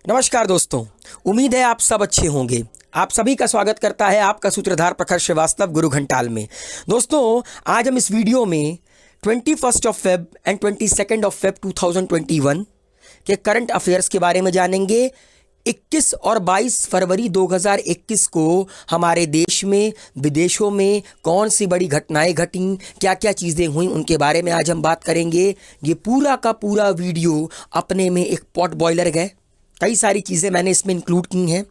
नमस्कार दोस्तों, उम्मीद है आप सब अच्छे होंगे। आप सभी का स्वागत करता है आपका सूत्रधार प्रखर श्रीवास्तव गुरु घंटाल में। दोस्तों, आज हम इस वीडियो में 21 of Feb and 22 of Feb 2021 के करंट अफेयर्स के बारे में जानेंगे। 21 और 22 फरवरी 2021 को हमारे देश में, विदेशों में कौन सी बड़ी घटनाएं घटीं, क्या क्या चीज़ें हुई, उनके बारे में आज हम बात करेंगे। ये पूरा का पूरा वीडियो अपने में एक पॉट बॉयलर है। कई सारी चीज़ें मैंने इसमें इंक्लूड की हैं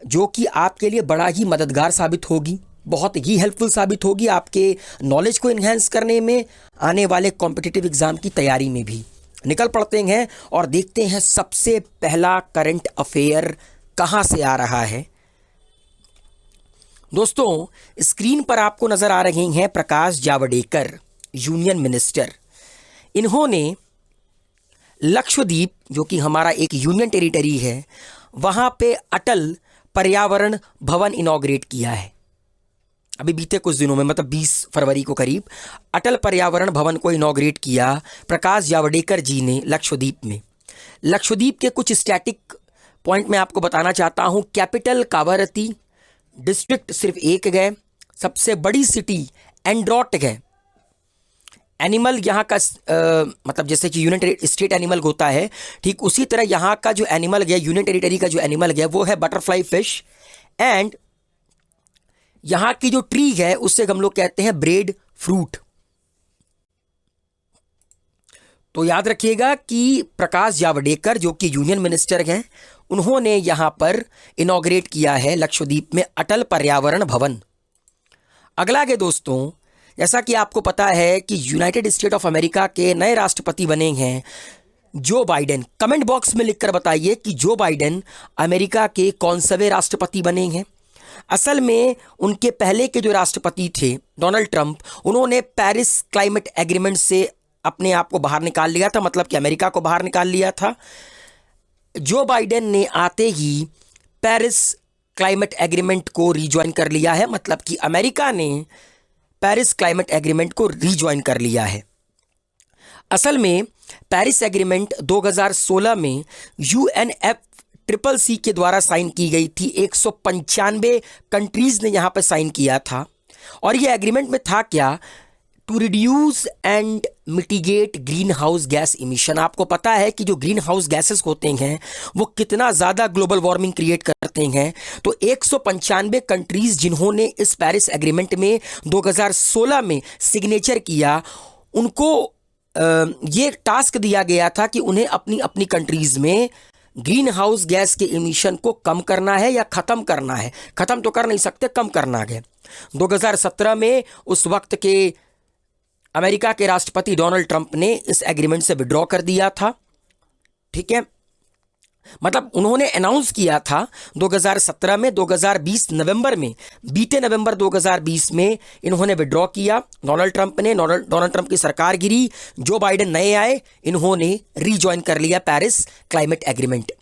जो कि आपके लिए बड़ा ही मददगार साबित होगी, बहुत ही हेल्पफुल साबित होगी आपके नॉलेज को इन्हेंस करने में, आने वाले कॉम्पिटिटिव एग्ज़ाम की तैयारी में भी। निकल पड़ते हैं और देखते हैं सबसे पहला करंट अफेयर कहाँ से आ रहा है। दोस्तों, स्क्रीन पर आपको नज़र आ रहे हैं प्रकाश जावड़ेकर, यूनियन मिनिस्टर। इन्होंने लक्षद्वीप, जो कि हमारा एक यूनियन टेरिटरी है, वहाँ पे अटल पर्यावरण भवन इनॉग्रेट किया है। अभी बीते कुछ दिनों में, मतलब 20 फरवरी को करीब अटल पर्यावरण भवन को इनॉग्रेट किया प्रकाश जावड़ेकर जी ने लक्षद्वीप में। लक्षद्वीप के कुछ स्टैटिक पॉइंट मैं आपको बताना चाहता हूँ। कैपिटल कावारती, डिस्ट्रिक्ट सिर्फ एक गए, सबसे बड़ी सिटी एंड्रॉट गए। एनिमल यहाँ का मतलब जैसे कि यूनियन स्टेट एनिमल होता है, ठीक उसी तरह यहाँ का जो एनिमल गया, यूनियन टेरिटरी का जो एनिमल गया, वो है बटरफ्लाई फिश। एंड यहाँ की जो ट्री है उससे हम लोग कहते हैं ब्रेड फ्रूट। तो याद रखिएगा कि प्रकाश जावड़ेकर जो कि यूनियन मिनिस्टर हैं, उन्होंने यहाँ पर इनॉग्रेट किया है लक्षद्वीप में अटल पर्यावरण भवन। अगला के दोस्तों, जैसा कि आपको पता है कि यूनाइटेड स्टेट ऑफ अमेरिका के नए राष्ट्रपति बने हैं जो बाइडेन। कमेंट बॉक्स में लिखकर बताइए कि जो बाइडेन अमेरिका के कौनसवें राष्ट्रपति बने हैं। असल में उनके पहले के जो राष्ट्रपति थे डोनाल्ड ट्रंप, उन्होंने पेरिस क्लाइमेट एग्रीमेंट से अपने आप को बाहर निकाल लिया था, मतलब कि अमेरिका को बाहर निकाल लिया था। जो बाइडेन ने आते ही पेरिस क्लाइमेट एग्रीमेंट को रीज्वाइन कर लिया है, मतलब कि अमेरिका ने पेरिस क्लाइमेट एग्रीमेंट को रीज्वाइन कर लिया है। असल में पेरिस एग्रीमेंट 2016 में UNFCCC के द्वारा साइन की गई थी। 195 कंट्रीज ने यहाँ पर साइन किया था। और ये एग्रीमेंट में था क्या? To reduce and mitigate green house gas emission. आपको पता है कि जो ग्रीन हाउस गैसेस होते हैं वो कितना ज़्यादा ग्लोबल वार्मिंग क्रिएट करते हैं। तो 195 कंट्रीज़ जिन्होंने इस पेरिस एग्रीमेंट में 2016 में सिग्नेचर किया, उनको ये टास्क दिया गया था कि उन्हें अपनी अपनी कंट्रीज़ में ग्रीन हाउस गैस के इमिशन को कम करना है या ख़त्म करना है। ख़त्म तो कर नहीं सकते, कम करना है। 2017 में उस वक्त के अमेरिका के राष्ट्रपति डोनाल्ड ट्रंप ने इस एग्रीमेंट से विड्रॉ कर दिया था। ठीक है, मतलब उन्होंने अनाउंस किया था 2017 में। 2020 नवंबर में, बीते नवंबर 2020 में इन्होंने विड्रॉ किया डोनाल्ड ट्रंप ने। डोनाल्ड ट्रंप की सरकार गिरी, जो बाइडेन नए आए, इन्होंने रीजॉइन कर लिया Paris Climate Agreement.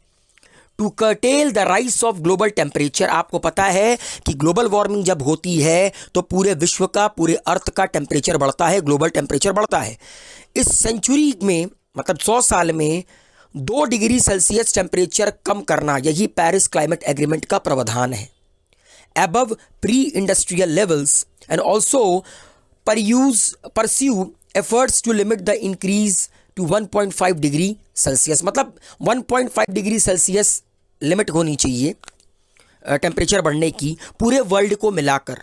To curtail the rise of global temperature. आपको पता है कि ग्लोबल वार्मिंग जब होती है तो पूरे विश्व का, पूरे अर्थ का टेम्परेचर बढ़ता है, ग्लोबल टेम्परेचर बढ़ता है। इस सेंचुरी में, मतलब 100 साल में 2 डिग्री सेल्सियस टेम्परेचर कम करना, यही पेरिस क्लाइमेट एग्रीमेंट का प्रावधान है। Above pre industrial levels and also pursue efforts to limit the increase to 1.5 degree Celsius. मतलब 1.5 डिग्री सेल्सियस लिमिट होनी चाहिए टेम्परेचर बढ़ने की पूरे वर्ल्ड को मिलाकर।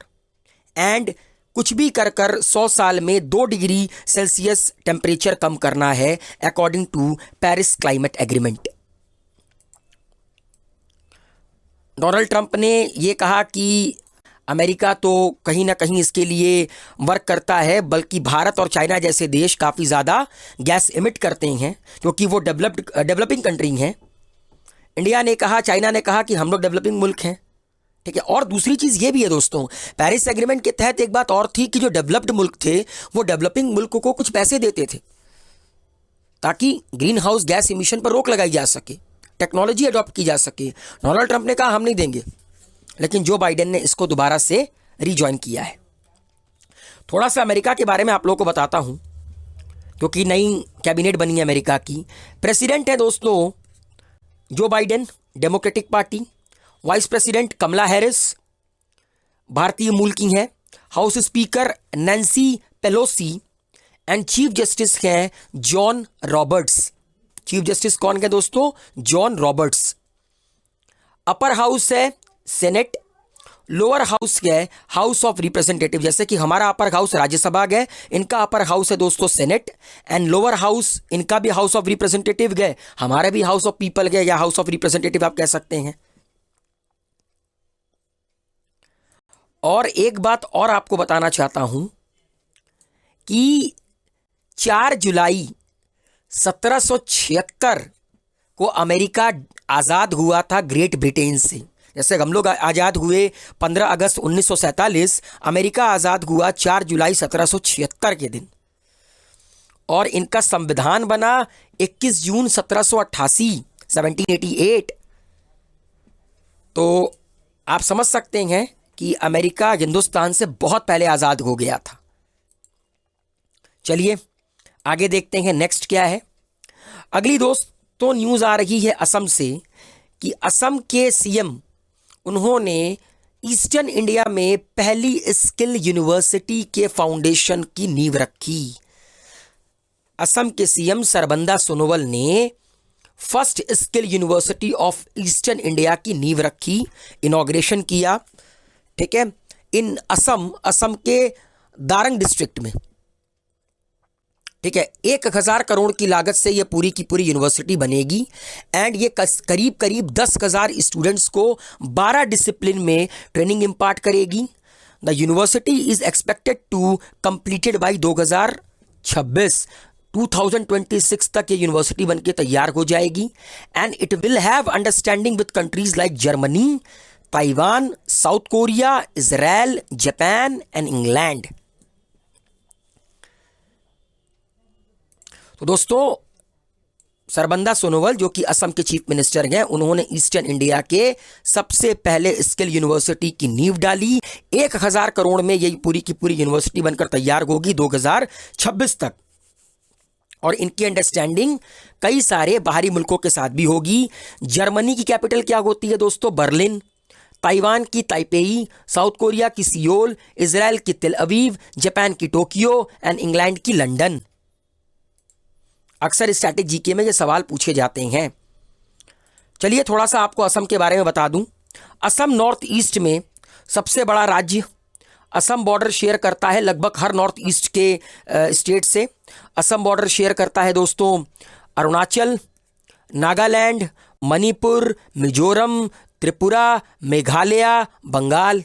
एंड कुछ भी कर 100 साल में 2 डिग्री सेल्सियस टेम्परेचर कम करना है according to Paris Climate Agreement. Donald Trump ने ये कहा कि अमेरिका तो कहीं ना कहीं इसके लिए वर्क करता है, बल्कि भारत और चाइना जैसे देश काफ़ी ज़्यादा गैस इमिट करते हैं क्योंकि वो डेवलपिंग कंट्री हैं। इंडिया ने कहा, चाइना ने कहा कि हम लोग डेवलपिंग मुल्क हैं। ठीक है, और दूसरी चीज़ ये भी है दोस्तों, पेरिस एग्रीमेंट के तहत एक बात और थी कि जो डेवलप्ड मुल्क थे वो डेवलपिंग मुल्क को कुछ पैसे देते थे ताकि ग्रीन हाउस गैस इमिशन पर रोक लगाई जा सके, टेक्नोलॉजी अडॉप्ट की जा सके। डोनाल्ड ट्रंप ने कहा हम नहीं देंगे, लेकिन जो बाइडेन ने इसको दोबारा से रीजॉइन किया है। थोड़ा सा अमेरिका के बारे में आप लोगों को बताता हूं क्योंकि नई कैबिनेट बनी है अमेरिका की। प्रेसिडेंट है दोस्तों Joe Biden democratic party, vice president Kamala Harris भारतीय मूल की हैं, house speaker Nancy Pelosi and chief justice हैं जॉन रॉबर्ट्स। चीफ जस्टिस कौन है दोस्तों? John Roberts. अपर हाउस है सेनेट, लोअर हाउस है हाउस ऑफ रिप्रेजेंटेटिव। जैसे कि हमारा अपर हाउस राज्यसभा है, इनका अपर हाउस है दोस्तों सेनेट, एंड लोअर हाउस इनका भी हाउस ऑफ रिप्रेजेंटेटिव है, हमारा भी हाउस ऑफ पीपल है या हाउस ऑफ रिप्रेजेंटेटिव आप कह सकते हैं। और एक बात और आपको बताना चाहता हूं कि 4 जुलाई 1776 को अमेरिका आज़ाद हुआ था ग्रेट ब्रिटेन से। जैसे हम लोग आज़ाद हुए 15 अगस्त 1947, अमेरिका आज़ाद हुआ 4 जुलाई 1776 के दिन। और इनका संविधान बना 21 जून 1788 1788। तो आप समझ सकते हैं कि अमेरिका हिंदुस्तान से बहुत पहले आज़ाद हो गया था। चलिए आगे देखते हैं नेक्स्ट क्या है। अगली दोस्तों न्यूज़ आ रही है असम से कि असम के सीएम उन्होंने ईस्टर्न इंडिया में पहली स्किल यूनिवर्सिटी के फाउंडेशन की नींव रखी। असम के सीएम सर्बानंद सोनोवाल ने first skill university of eastern India की नींव रखी, इनॉग्रेशन किया। ठीक है, इन असम के दारंग डिस्ट्रिक्ट में। ठीक है, 1000 करोड़ की लागत से ये पूरी की पूरी यूनिवर्सिटी बनेगी एंड ये करीब करीब 10,000 स्टूडेंट्स को 12 डिसिप्लिन में ट्रेनिंग इम्पार्ट करेगी। The university is expected to completed by 2026 तक ये यूनिवर्सिटी बनके तैयार हो जाएगी and it will have understanding with countries like Germany, Taiwan, South Korea, Israel, Japan and England. तो दोस्तों सर्बानंद सोनोवाल जो कि असम के चीफ मिनिस्टर हैं, उन्होंने ईस्टर्न इंडिया के सबसे पहले स्किल यूनिवर्सिटी की नींव डाली। 1000 करोड़ में ये पूरी की पूरी यूनिवर्सिटी बनकर तैयार होगी 2026 तक। और इनकी अंडरस्टैंडिंग कई सारे बाहरी मुल्कों के साथ भी होगी। जर्मनी की कैपिटल क्या होती है दोस्तों? बर्लिन। ताइवान की ताइपेई, साउथ कोरिया की सियोल, इजराइल की तेल अवीव, जापान की टोक्यो एंड इंग्लैंड की लंदन। अक्सर स्टैटिक जीके में ये सवाल पूछे जाते हैं। चलिए थोड़ा सा आपको असम के बारे में बता दूं। असम नॉर्थ ईस्ट में सबसे बड़ा राज्य। असम बॉर्डर शेयर करता है लगभग हर नॉर्थ ईस्ट के स्टेट से। असम बॉर्डर शेयर करता है दोस्तों अरुणाचल, नागालैंड, मणिपुर, मिजोरम, त्रिपुरा, मेघालय, बंगाल।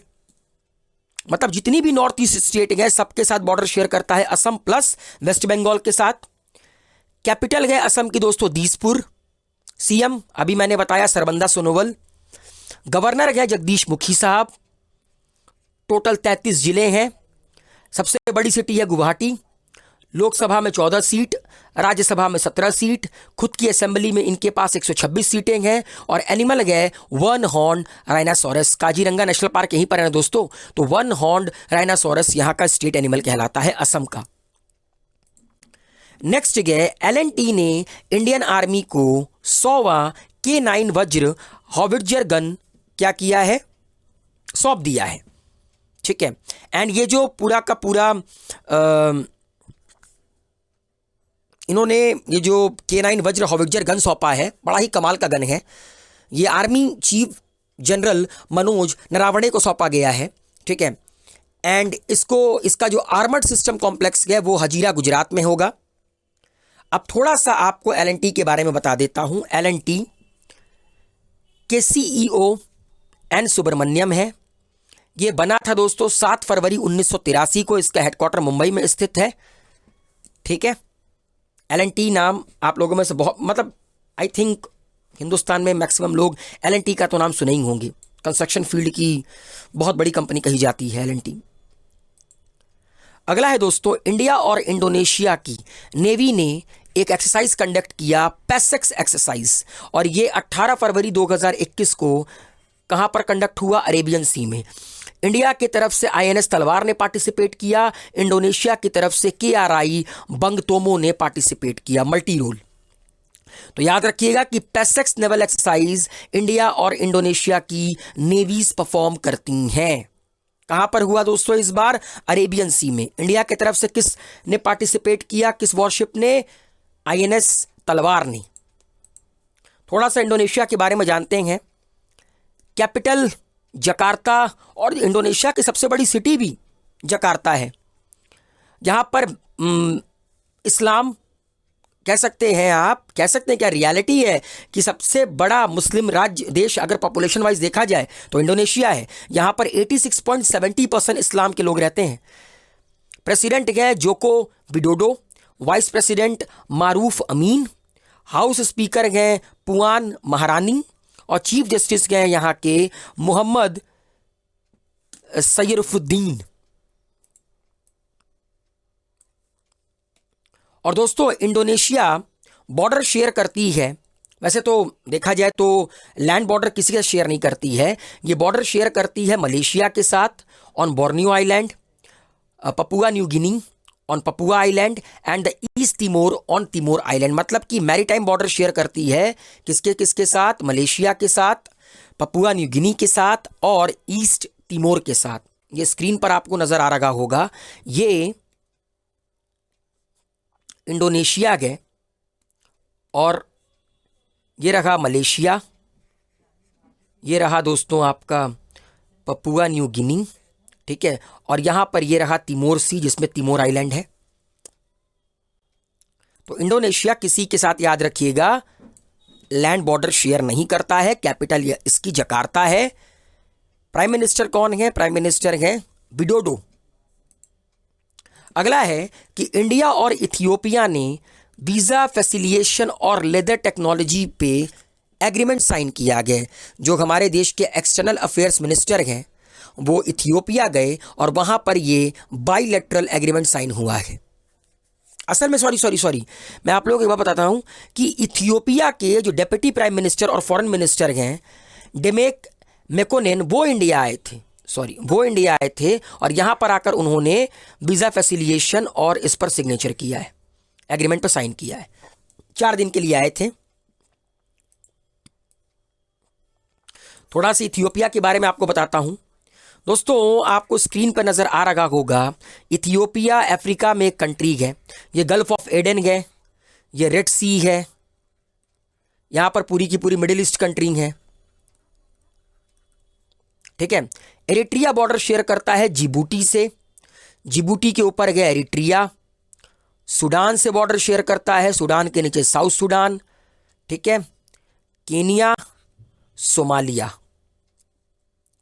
मतलब जितनी भी नॉर्थ ईस्ट स्टेट है सबके साथ बॉर्डर शेयर करता है असम, प्लस वेस्ट बंगाल के साथ। कैपिटल है असम की दोस्तों दिसपुर। सीएम अभी मैंने बताया सर्बानंद सोनोवाल। गवर्नर है जगदीश मुखी साहब। टोटल 33 जिले हैं। सबसे बड़ी सिटी है गुवाहाटी। लोकसभा में 14 सीट, राज्यसभा में 17 सीट, खुद की असेंबली में इनके पास 126 सीटें हैं। और एनिमल है one horn rhinoceros. Kaziranga national park यहीं पर है दोस्तों। तो वन हॉर्न राइनासोरस यहाँ का स्टेट एनिमल कहलाता है असम का। नेक्स्ट है L&T ने इंडियन आर्मी को 100वां K9 वज्र हॉविट्जर गन क्या किया है? सौंप दिया है। ठीक है, एंड ये जो पूरा का पूरा इन्होंने ये जो K9 वज्र हॉविट्जर गन सौंपा है, बड़ा ही कमाल का गन है। ये army chief general Manoj Naravane को सौंपा गया है। ठीक है, एंड इसका जो आर्मर्ड सिस्टम कॉम्प्लेक्स है वो हजीरा गुजरात में होगा। अब थोड़ा सा आपको L&T के बारे में बता देता हूं। L&T के CEO एन सुब्रमण्यम है। ये बना था दोस्तों 7 फरवरी 1983 को। इसका हेडक्वार्टर मुंबई में स्थित है। ठीक है, L&T नाम आप लोगों में से बहुत, मतलब आई थिंक हिंदुस्तान में मैक्सिमम लोग L&T का तो नाम सुने ही होंगे। कंस्ट्रक्शन फील्ड की बहुत बड़ी कंपनी कही जाती है L&T। अगला है दोस्तों इंडिया और इंडोनेशिया की नेवी ने एक एक्सरसाइज कंडक्ट किया, पैसेक्स एक्सरसाइज। और ये 18 फरवरी 2021 को कहां पर कंडक्ट हुआ? अरेबियन सी में। इंडिया की तरफ से INS तलवार ने पार्टिसिपेट किया। इंडोनेशिया की तरफ से KRI बंगतोमो ने पार्टिसिपेट किया, मल्टी रोल। तो याद रखिएगा कि पैसेक्स नेवल एक्सरसाइज इंडिया और इंडोनेशिया की नेवीज परफॉर्म करती हैं। कहां पर हुआ दोस्तों इस बार? अरेबियन सी में। इंडिया की तरफ से किस ने पार्टिसिपेट किया, किस वॉरशिप ने? आईएनएस तलवार ने। थोड़ा सा इंडोनेशिया के बारे में जानते हैं। कैपिटल जकार्ता, और इंडोनेशिया की सबसे बड़ी सिटी भी जकार्ता है। जहां पर इस्लाम कह सकते हैं, आप कह सकते हैं क्या रियलिटी है कि सबसे बड़ा मुस्लिम राज्य देश अगर पॉपुलेशन वाइज देखा जाए तो इंडोनेशिया है। यहां पर 86.70% इस्लाम के लोग रहते हैं। प्रेसिडेंट है जोको विडोडो, वाइस प्रेसिडेंट मारूफ अमीन, हाउस स्पीकर हैं पुआन महारानी, और चीफ जस्टिस हैं यहाँ के मोहम्मद सैयरुद्दीन। और दोस्तों इंडोनेशिया बॉर्डर शेयर करती है, वैसे तो देखा जाए तो लैंड बॉर्डर किसी का शेयर नहीं करती है। ये बॉर्डर शेयर करती है मलेशिया के साथ on Borneo island, Papua New Guinea on Papua island and the east Timor on Timor island. मतलब कि मैरीटाइम बॉर्डर शेयर करती है किसके किसके साथ? मलेशिया के साथ, पपुआ न्यू गिनी के साथ और ईस्ट तिमोर के साथ। ये स्क्रीन पर आपको नजर आ रहा होगा, ये इंडोनेशिया है और ये रहा मलेशिया, ये रहा दोस्तों आपका पपुआ न्यू गिनी, ठीक है, और यहां पर ये रहा तिमोर सी जिसमें तिमोर आइलैंड है। तो इंडोनेशिया किसी के साथ, याद रखिएगा, लैंड बॉर्डर शेयर नहीं करता है। कैपिटल इसकी जकार्ता है। प्राइम मिनिस्टर कौन है? प्राइम मिनिस्टर है विडोडो। अगला है कि इंडिया और इथियोपिया ने वीजा फैसिलिटेशन और लेदर टेक्नोलॉजी पे एग्रीमेंट साइन किया गया। जो हमारे देश के एक्सटर्नल अफेयर्स मिनिस्टर हैं वो इथियोपिया गए और वहां पर ये बाइलेटरल एग्रीमेंट साइन हुआ है। असल में सॉरी मैं आप लोगों को एक बात बताता हूं कि इथियोपिया के जो डेप्यूटी प्राइम मिनिस्टर और फॉरेन मिनिस्टर हैं डेमेक मेकोनेन, वो इंडिया आए थे और यहां पर आकर उन्होंने वीजा फैसिलिटेशन और इस पर सिग्नेचर किया है, एग्रीमेंट पर साइन किया है। 4 दिन के लिए आए थे। थोड़ा सा इथियोपिया के बारे में आपको बताता हूं दोस्तों। आपको स्क्रीन पर नजर आ रहा होगा, इथियोपिया अफ्रीका में एक कंट्री है। ये गल्फ ऑफ एडन है, ये रेड सी है, यहां पर पूरी की पूरी मिडिल ईस्ट कंट्री है, ठीक है। एरिट्रिया बॉर्डर शेयर करता है जिबूटी से, जिबूटी के ऊपर गया एरिट्रिया। सूडान से बॉर्डर शेयर करता है, सूडान के नीचे साउथ सूडान, ठीक है। केनिया, सोमालिया,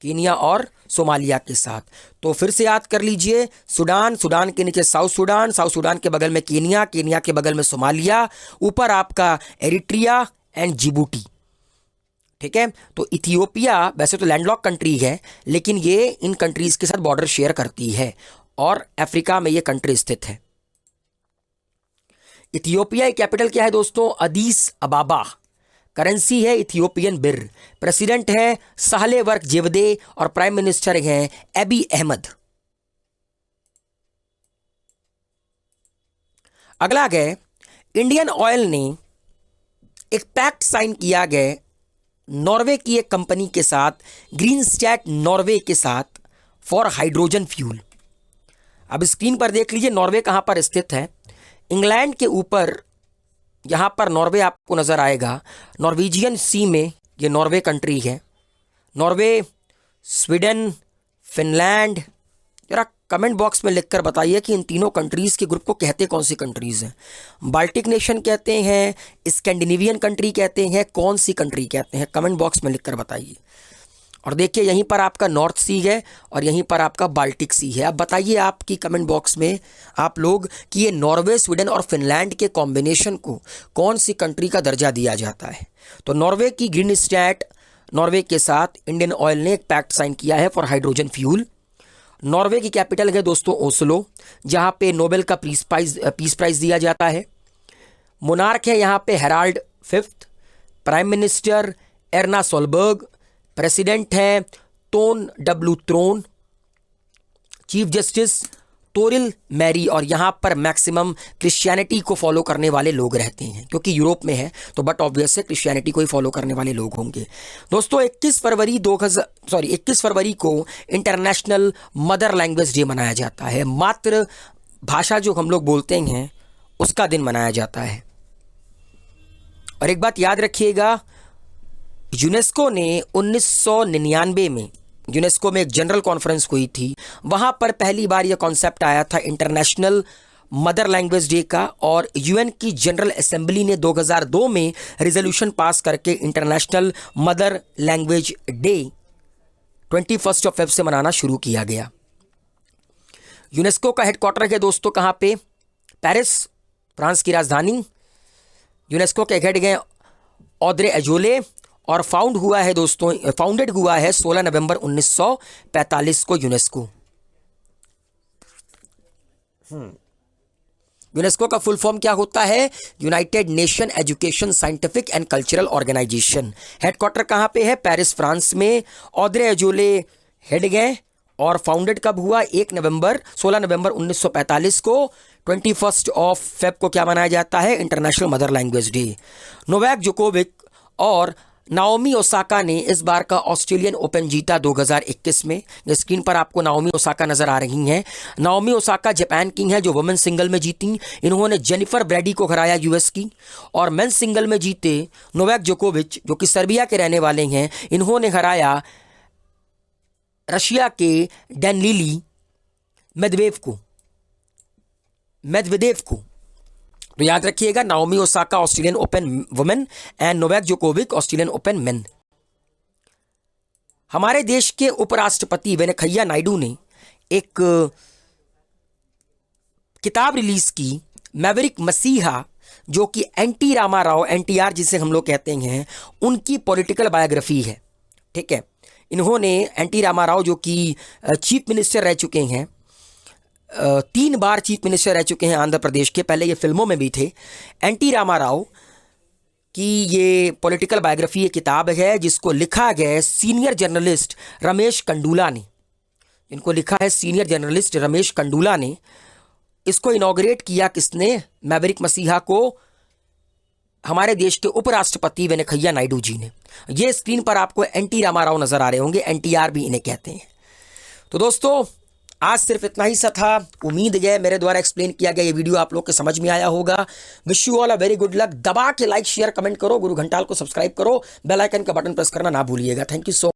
केनिया और सोमालिया के साथ। तो फिर से याद कर लीजिए, सूडान, सूडान के नीचे साउथ सूडान, साउथ सूडान के बगल में केनिया, केनिया के बगल में सोमालिया, ऊपर आपका एरिट्रिया एंड जिबूटी, ठीक है। तो इथियोपिया वैसे तो लैंडलॉक कंट्री है लेकिन ये इन कंट्रीज के साथ बॉर्डर शेयर करती है और अफ्रीका में ये कंट्री स्थित है। इथियोपिया की कैपिटल क्या है दोस्तों? अदीस अबाबा। करेंसी है इथियोपियन बिर। प्रेसिडेंट है साहले वर्क जेवदे और प्राइम मिनिस्टर हैं एबी अहमद। अगला है, इंडियन ऑयल ने एक पैक्ट साइन किया गया नॉर्वे की एक कंपनी के साथ, ग्रीन स्टैट नॉर्वे के साथ, फॉर हाइड्रोजन फ्यूल। अब स्क्रीन पर देख लीजिए नॉर्वे कहां पर स्थित है। इंग्लैंड के ऊपर यहां पर नॉर्वे आपको नजर आएगा, नॉर्वेजियन सी में ये नॉर्वे कंट्री है। Norway, Sweden, Finland. जरा कमेंट बॉक्स में लिखकर बताइए कि इन तीनों कंट्रीज के ग्रुप को कहते कौन सी कंट्रीज हैं? बाल्टिक नेशन कहते हैं, स्कैंडिनेवियन कंट्री कहते हैं, कौन सी कंट्री कहते हैं? कमेंट बॉक्स में लिखकर बताइए। और देखिए यहीं पर आपका नॉर्थ सी है और यहीं पर आपका बाल्टिक सी है। अब बताइए आपकी कमेंट बॉक्स में आप लोग कि ये नॉर्वे, स्वीडन और फिनलैंड के कॉम्बिनेशन को कौन सी कंट्री का दर्जा दिया जाता है? तो नॉर्वे की ग्रीन स्टैट नॉर्वे के साथ इंडियन ऑयल ने एक पैक्ट साइन किया है फॉर हाइड्रोजन फ्यूल। नॉर्वे की कैपिटल है दोस्तों ओस्लो, जहां पे नोबेल का पीस प्राइज दिया जाता है। मोनार्क है यहाँ पे Harald fifth. Prime minister Erna Solberg. President है Tone W Troen. Chief justice Toril Marie, और यहाँ पर मैक्सिमम क्रिश्चियनिटी को फॉलो करने वाले लोग रहते हैं, क्योंकि यूरोप में है तो बट ऑब्वियस है क्रिश्चियनिटी को ही फॉलो करने वाले लोग होंगे। दोस्तों 21 फरवरी को इंटरनेशनल मदर लैंग्वेज डे मनाया जाता है। मातृ भाषा जो हम लोग बोलते हैं उसका दिन मनाया जाता है। और एक बात याद रखिएगा, यूनेस्को ने 1999 में यूनेस्को में एक जनरल कॉन्फ्रेंस हुई थी, वहाँ पर पहली बार यह कॉन्सेप्ट आया था इंटरनेशनल मदर लैंग्वेज डे का, और यूएन की जनरल असेंबली ने 2002 में रिजोल्यूशन पास करके international mother language day 21 Feb से मनाना शुरू किया गया। यूनेस्को का हेडक्वार्टर है दोस्तों कहाँ पे? पेरिस, फ्रांस की राजधानी। यूनेस्को के हेड गए ऑद्रे एजोले, और फाउंडेड हुआ है 16 नवंबर 1945 को यूनेस्को। यूनेस्को का फुल फॉर्म क्या होता है? United Nation Education Scientific and Cultural Organisation. Headquarter कहाँ पे है? पेरिस, फ्रांस में। ऑद्रे एजोले हेड गए, और फाउंडेड कब हुआ? 16 नवंबर 1945 को। 21 फेब को क्या मनाया जाता है? International mother language day. Novak Djokovic और नाओमी ओसाका ने इस बार का ऑस्ट्रेलियन ओपन जीता 2021 में। स्क्रीन पर आपको नाओमी ओसाका नजर आ रही हैं। नाओमी ओसाका जापान की हैं जो वुमेन सिंगल में जीती। इन्होंने जेनिफर ब्रैडी को हराया यूएस की, और मेंस सिंगल में जीते नोवाक जोकोविच जो कि सर्बिया के रहने वाले हैं, इन्होंने हराया रशिया के डैनिली मेदवेदेव को। तो याद रखिएगा, Naomi Osaka Australian open women and Novak Djokovic Australian open main. हमारे देश के उपराष्ट्रपति वेंकैया नायडू ने एक किताब रिलीज की, मैवरिक मसीहा, जो कि एनटी रामाराव, एनटीआर जिसे हम लोग कहते हैं, उनकी पॉलिटिकल बायोग्राफी है। ठीक है, इन्होंने एनटी रामाराव जो कि चीफ मिनिस्टर रह चुके हैं, 3 बार चीफ मिनिस्टर रह चुके हैं आंध्र प्रदेश के, पहले ये फिल्मों में भी थे। एनटी रामाराव की ये पॉलिटिकल बायोग्राफी, ये किताब है जिसको लिखा गया सीनियर जर्नलिस्ट रमेश कंडूला ने। इनको लिखा है सीनियर जर्नलिस्ट रमेश कंडूला ने। इसको इनॉग्रेट किया किसने? मैवरिक मसीहा को हमारे देश के उपराष्ट्रपति वेंकैया नायडू जी ने। ये स्क्रीन पर आपको एनटी रामाराव नजर आ रहे होंगे, एनटीआर भी इन्हें कहते हैं। तो दोस्तों आज सिर्फ इतना ही सा था। उम्मीद है मेरे द्वारा एक्सप्लेन किया गया ये वीडियो आप लोग के समझ में आया होगा। Wish you all a very good luck. दबा के लाइक शेयर कमेंट करो, गुरु घंटाल को सब्सक्राइब करो, बेल आइकन का बटन प्रेस करना ना भूलिएगा। Thank you so